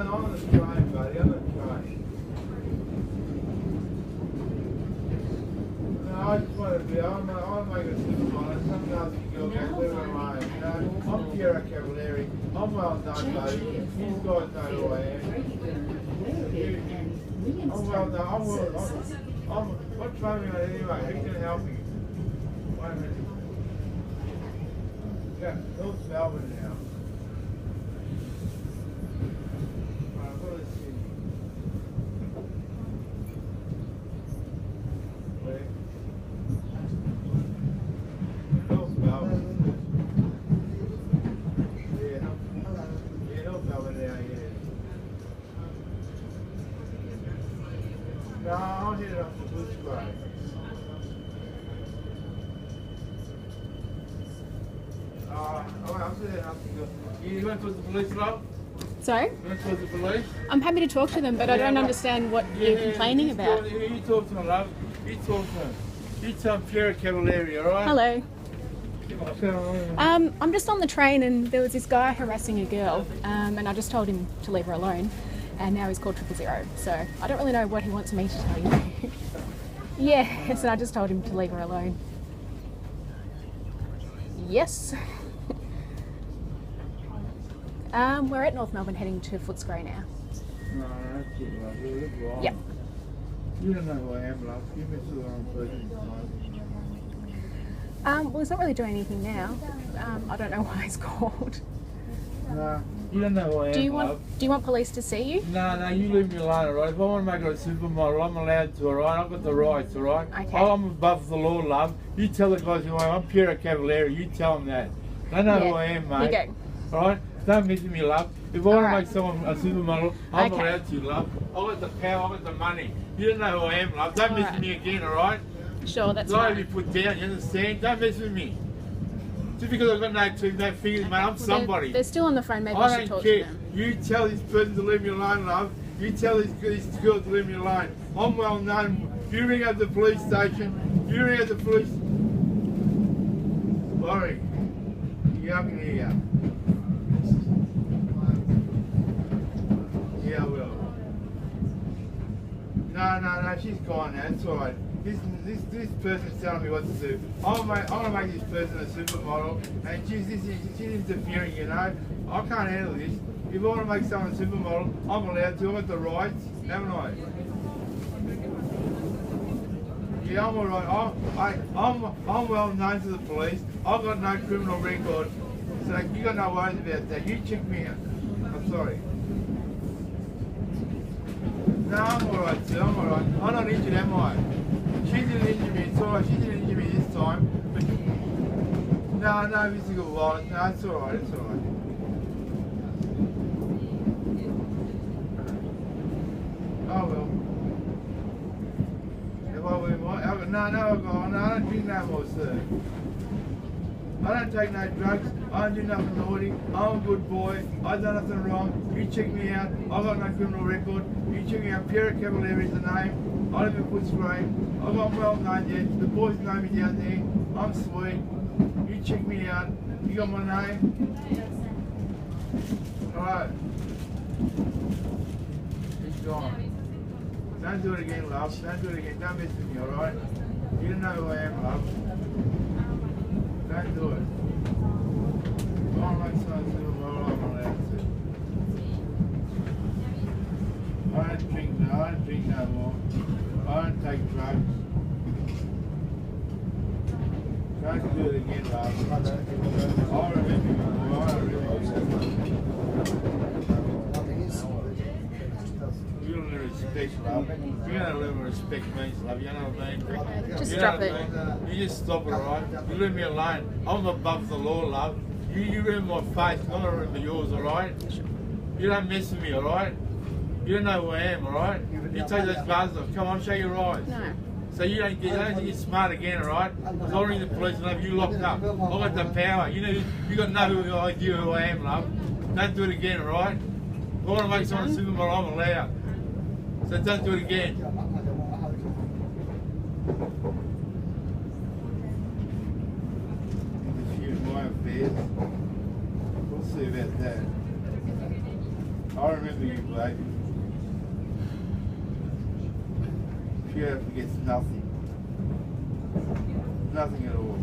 on the train, buddy, on the train. No, I just want to be, I want to make a supermodel. Some nasty girl goes, live in mine. You know, I'm Piero Cavalieri. I'm well known, buddy. You guys know who I am. I'm well known. What's funny anyway? Who's going to help me? Wait a minute. Yeah, North Melbourne now. Right, what is Sydney? Where? North Melbourne. Yeah, North Melbourne now, yeah. No, I'll hit it off the Bushway. You went to the police, love? Sorry? You went to the police? I'm happy to talk to them, but I don't understand what you're complaining about. You talk to them, love. You talk to them. You tell them Piero Cavalieri, alright? Hello. I'm just on the train and there was this guy harassing a girl and I just told him to leave her alone and now he's called 000. So I don't really know what he wants me to tell you. Yes, and I just told him to leave her alone. Yes. We're at North Melbourne heading to Footscray now. No, that's good, love. You live wrong. Yep. You don't know who I am, love. You miss the wrong person. Well, he's not really doing anything now. I don't know why he's called. No, you don't know who I am, Do you want police to see you? No, you leave me alone, alright? If I want to make her a supermodel, I'm allowed to, alright? I've got the rights, alright? Okay. I'm above the law, love. You tell the guys who I am. I'm Piero Cavalieri. You tell them that. They know who I am, mate. You go. Alright? Don't miss me, love. If I want to make someone a supermodel, I'm allowed to, love. I've got the power, I've got the money. You don't know who I am, love. Don't mess with me again, alright? Sure, that's Don't fine. be put down, you understand? Don't mess with me. Just because I've got no fingers, mate, I'm somebody. They're still on the phone, maybe I should don't talk care. to them. You tell this person to leave me alone, love. You tell this girl to leave me alone. I'm well known. You ring up the police station. You ring up the police. Sorry. Yeah, I can hear you. Yeah, I will. No, she's gone now. It's alright. This person's telling me what to do. I'm gonna make this person a supermodel, and she's interfering, you know. I can't handle this. If I want to make someone a supermodel, I'm allowed to. I've got the rights, haven't I? Yeah, I'm alright. I'm well known to the police. I've got no criminal record, so you got no worries about that. You check me out. I'm sorry. No, I'm alright, sir. I'm alright. I'm not injured, am I? She didn't injure me. It's alright. She didn't injure me this time. But no physical violence. No, it's alright. It's alright. Oh well. If I were what? No, I don't drink no more, sir. I don't take no drugs. I don't do nothing naughty. I'm a good boy. I've done nothing wrong. You check me out. I've got no criminal record. You check me out. Piero Cavalieri is the name. I live in Footscray. I'm well known yet. The boys know me down there. I'm sweet. You check me out. You got my name? Alright. He's gone. Don't do it again, love. Don't do it again. Don't mess with me, alright? You don't know who I am, love. Don't do it. I'm like someone supermodel, I'm allowed to. I don't drink no more. I don't take drugs. Don't do it again, love. I remember you, boy. I remember you. You don't learn respect, love. You don't learn what respect means, love. You know what I mean? Okay, just drop it. You just stop it, alright? You leave me alone. I'm above the law, love. You remember my face, not remember yours, alright? You don't mess with me, alright? You don't know who I am, alright? You take those glasses off. Come on, show your eyes. No. So you don't get smart again, alright? Because I'll ring the police and have you locked up. I've got the power. You got no idea who I am, love. Don't do it again, alright? If I want to make someone a supermodel, I'm allowed. So don't do it again. My affairs. We'll see about that. I remember you, baby. She forgets nothing. Nothing at all.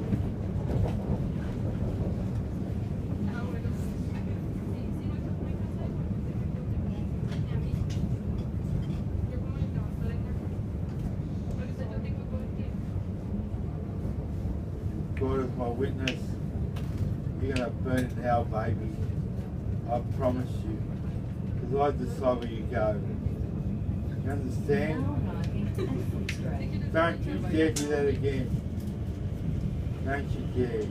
God is my witness. You're going to burn in hell, baby. I promise you. Because I decide where you go. You understand? Don't you dare do that again. Don't you dare.